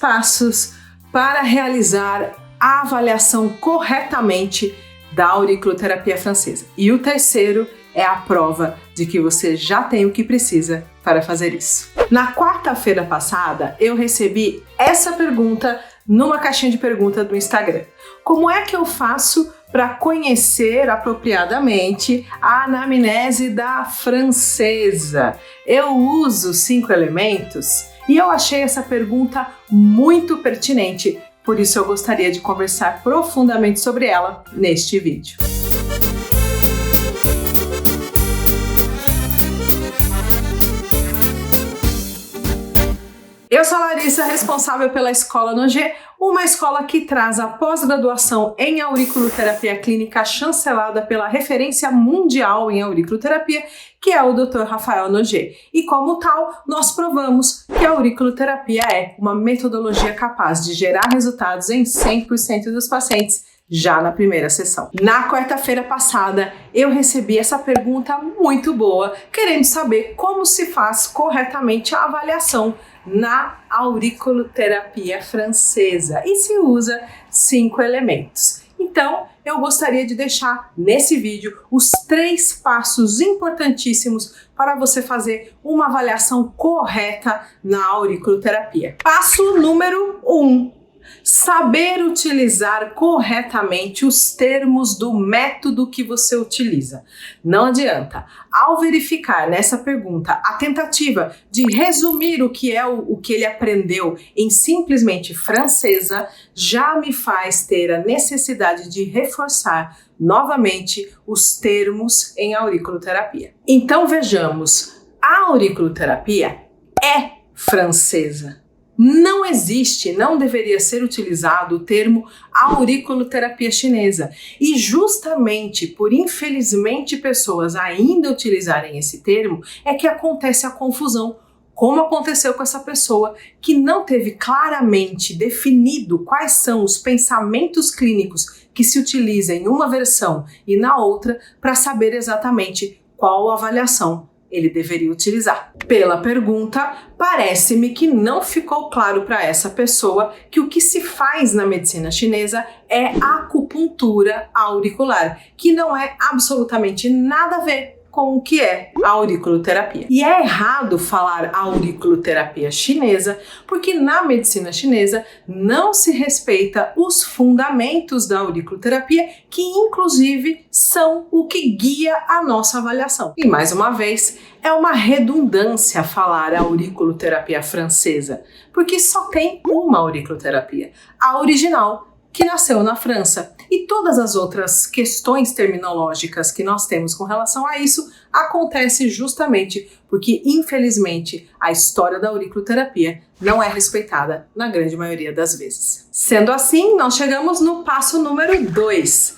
passos para realizar a avaliação corretamente da auriculoterapia francesa. E o terceiro é a prova de que você já tem o que precisa para fazer isso. Na quarta-feira passada, eu recebi essa pergunta numa caixinha de pergunta do Instagram. Como é que eu faço para conhecer apropriadamente a anamnese da francesa? Eu uso 5 elementos e eu achei essa pergunta muito pertinente, por isso eu gostaria de conversar profundamente sobre ela neste vídeo. Eu sou a Larissa, responsável pela Escola Noger, uma escola que traz a pós-graduação em auriculoterapia clínica chancelada pela referência mundial em auriculoterapia, que é o Dr. Rafael Noger. E como tal, nós provamos que a auriculoterapia é uma metodologia capaz de gerar resultados em 100% dos pacientes já na primeira sessão. Na quarta-feira passada, eu recebi essa pergunta muito boa, querendo saber como se faz corretamente a avaliação na auriculoterapia francesa e se usa 5 elementos. Então, eu gostaria de deixar nesse vídeo os 3 passos importantíssimos para você fazer uma avaliação correta na auriculoterapia. Passo número 1. Saber utilizar corretamente os termos do método que você utiliza. Não adianta, ao verificar nessa pergunta a tentativa de resumir o que é o que ele aprendeu em simplesmente francesa, já me faz ter a necessidade de reforçar novamente os termos em auriculoterapia. Então vejamos, a auriculoterapia é francesa. Não existe, não deveria ser utilizado o termo auriculoterapia chinesa. E justamente por, infelizmente, pessoas ainda utilizarem esse termo, é que acontece a confusão, como aconteceu com essa pessoa que não teve claramente definido quais são os pensamentos clínicos que se utilizam em uma versão e na outra, para saber exatamente qual avaliação ele deveria utilizar. Pela pergunta, parece-me que não ficou claro para essa pessoa que o que se faz na medicina chinesa é acupuntura auricular, que não é absolutamente nada a ver com o que é a auriculoterapia. E é errado falar auriculoterapia chinesa, porque na medicina chinesa não se respeita os fundamentos da auriculoterapia, que inclusive são o que guia a nossa avaliação. E mais uma vez, é uma redundância falar auriculoterapia francesa, porque só tem uma auriculoterapia, a original, que nasceu na França. E todas as outras questões terminológicas que nós temos com relação a isso acontece justamente porque, infelizmente, a história da auriculoterapia não é respeitada na grande maioria das vezes. Sendo assim, nós chegamos no passo número 2.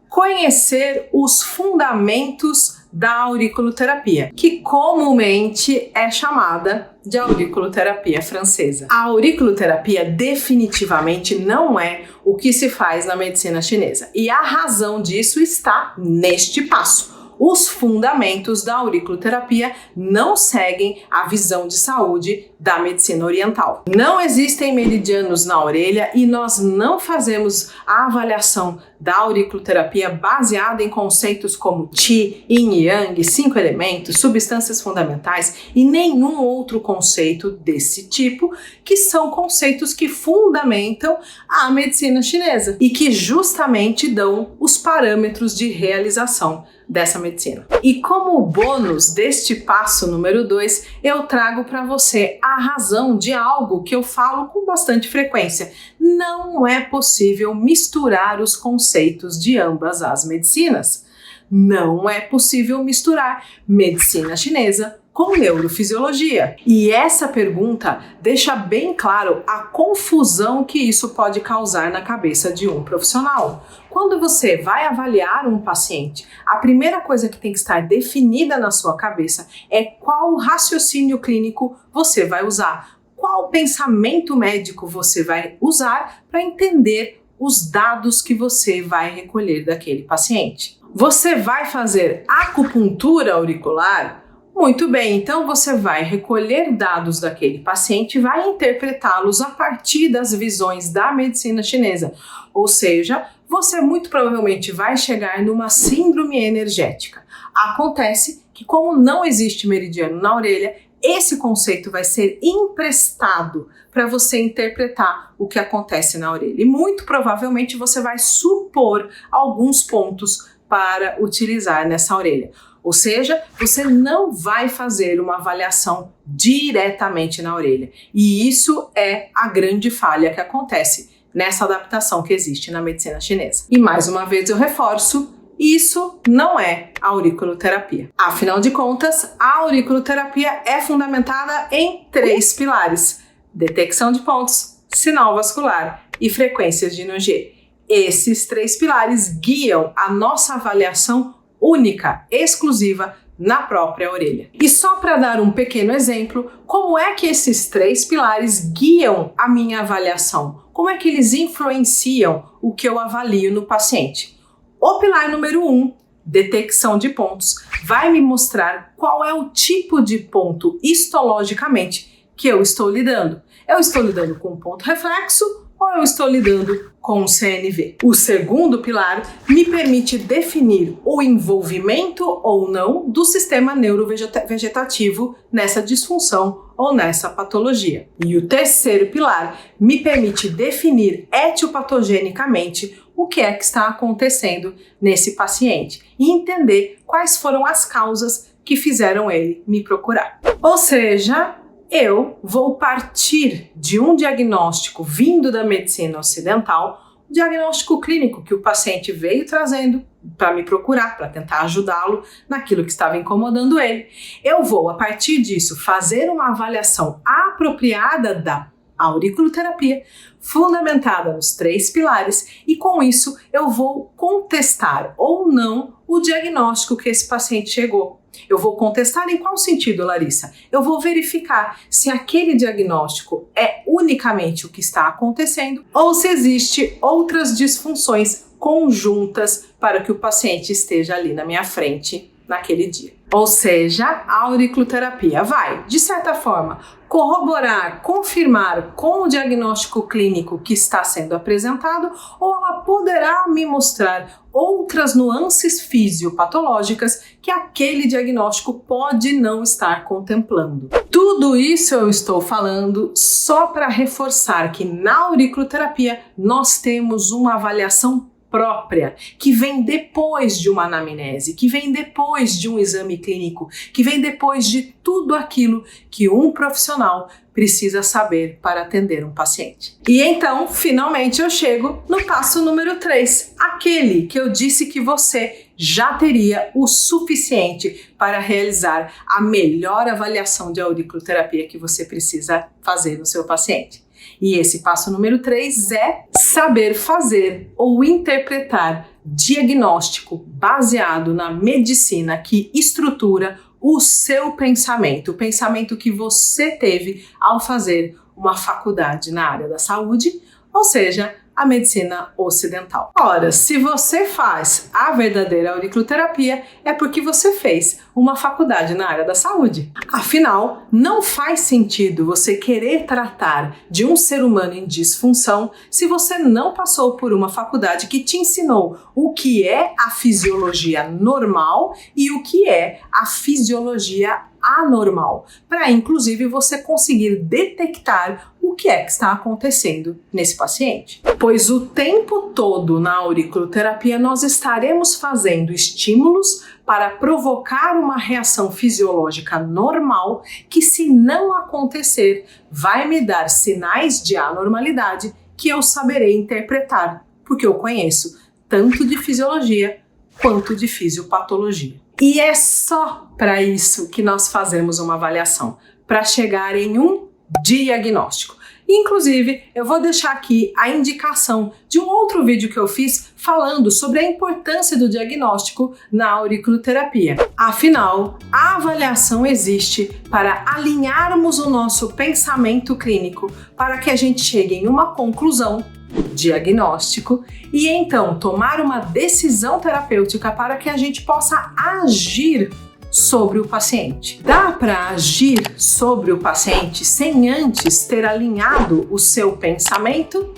Conhecer os fundamentos da auriculoterapia, que comumente é chamada de auriculoterapia francesa. A auriculoterapia definitivamente não é o que se faz na medicina chinesa, e a razão disso está neste passo. Os fundamentos da auriculoterapia não seguem a visão de saúde da medicina oriental. Não existem meridianos na orelha e nós não fazemos a avaliação da auriculoterapia baseada em conceitos como Qi, Yin e Yang, 5 elementos, substâncias fundamentais e nenhum outro conceito desse tipo, que são conceitos que fundamentam a medicina chinesa e que justamente dão os parâmetros de realização dessa medicina. E como bônus deste passo número 2, eu trago para você a razão de algo que eu falo com bastante frequência. Não é possível misturar os conceitos de ambas as medicinas. Não é possível misturar medicina chinesa com neurofisiologia. E essa pergunta deixa bem claro a confusão que isso pode causar na cabeça de um profissional. Quando você vai avaliar um paciente, a primeira coisa que tem que estar definida na sua cabeça é qual raciocínio clínico você vai usar, qual pensamento médico você vai usar para entender os dados que você vai recolher daquele paciente. Você vai fazer acupuntura auricular? Muito bem, então você vai recolher dados daquele paciente e vai interpretá-los a partir das visões da medicina chinesa. Ou seja, você muito provavelmente vai chegar numa síndrome energética. Acontece que, como não existe meridiano na orelha, esse conceito vai ser emprestado para você interpretar o que acontece na orelha. E muito provavelmente você vai supor alguns pontos para utilizar nessa orelha. Ou seja, você não vai fazer uma avaliação diretamente na orelha. E isso é a grande falha que acontece nessa adaptação que existe na medicina chinesa. E mais uma vez eu reforço, isso não é auriculoterapia. Afinal de contas, a auriculoterapia é fundamentada em 3 pilares: detecção de pontos, sinal vascular e frequências de Nugget. Esses 3 pilares guiam a nossa avaliação única, exclusiva, na própria orelha. E só para dar um pequeno exemplo, como é que esses 3 pilares guiam a minha avaliação? Como é que eles influenciam o que eu avalio no paciente? O pilar número 1, detecção de pontos, vai me mostrar qual é o tipo de ponto histologicamente que eu estou lidando. Eu estou lidando com um ponto reflexo ou eu estou lidando com um CNV? O segundo pilar me permite definir o envolvimento ou não do sistema neurovegetativo nessa disfunção ou nessa patologia. E o terceiro pilar me permite definir etiopatogenicamente o que é que está acontecendo nesse paciente e entender quais foram as causas que fizeram ele me procurar. Ou seja, eu vou partir de um diagnóstico vindo da medicina ocidental, um diagnóstico clínico que o paciente veio trazendo para me procurar, para tentar ajudá-lo naquilo que estava incomodando ele. Eu vou, a partir disso, fazer uma avaliação apropriada da auriculoterapia, fundamentada nos 3 pilares, e com isso eu vou contestar ou não o diagnóstico que esse paciente chegou. Eu vou contestar em qual sentido, Larissa? Eu vou verificar se aquele diagnóstico é unicamente o que está acontecendo ou se existe outras disfunções conjuntas para que o paciente esteja ali na minha frente naquele dia. Ou seja, a auriculoterapia vai, de certa forma, corroborar, confirmar com o diagnóstico clínico que está sendo apresentado, ou ela poderá me mostrar outras nuances fisiopatológicas que aquele diagnóstico pode não estar contemplando. Tudo isso eu estou falando só para reforçar que na auriculoterapia nós temos uma avaliação própria, que vem depois de uma anamnese, que vem depois de um exame clínico, que vem depois de tudo aquilo que um profissional precisa saber para atender um paciente. E então, finalmente eu chego no passo número 3, aquele que eu disse que você já teria o suficiente para realizar a melhor avaliação de auriculoterapia que você precisa fazer no seu paciente. E esse passo número 3 é saber fazer ou interpretar diagnóstico baseado na medicina que estrutura o seu pensamento, o pensamento que você teve ao fazer uma faculdade na área da saúde, ou seja, a medicina ocidental. Ora, se você faz a verdadeira auriculoterapia, é porque você fez uma faculdade na área da saúde. Afinal, não faz sentido você querer tratar de um ser humano em disfunção se você não passou por uma faculdade que te ensinou o que é a fisiologia normal e o que é a fisiologia anormal, para inclusive você conseguir detectar o que é que está acontecendo nesse paciente. Pois o tempo todo na auriculoterapia nós estaremos fazendo estímulos para provocar uma reação fisiológica normal que, se não acontecer, vai me dar sinais de anormalidade que eu saberei interpretar, porque eu conheço tanto de fisiologia quanto de fisiopatologia. E é só para isso que nós fazemos uma avaliação, para chegar em um diagnóstico. Inclusive, eu vou deixar aqui a indicação de um outro vídeo que eu fiz falando sobre a importância do diagnóstico na auriculoterapia. Afinal, a avaliação existe para alinharmos o nosso pensamento clínico para que a gente chegue em uma conclusão, diagnóstico, e então tomar uma decisão terapêutica para que a gente possa agir sobre o paciente. Dá para agir sobre o paciente sem antes ter alinhado o seu pensamento?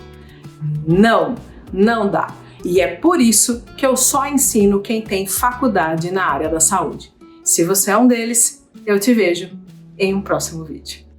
Não, não dá. E é por isso que eu só ensino quem tem faculdade na área da saúde. Se você é um deles, eu te vejo em um próximo vídeo.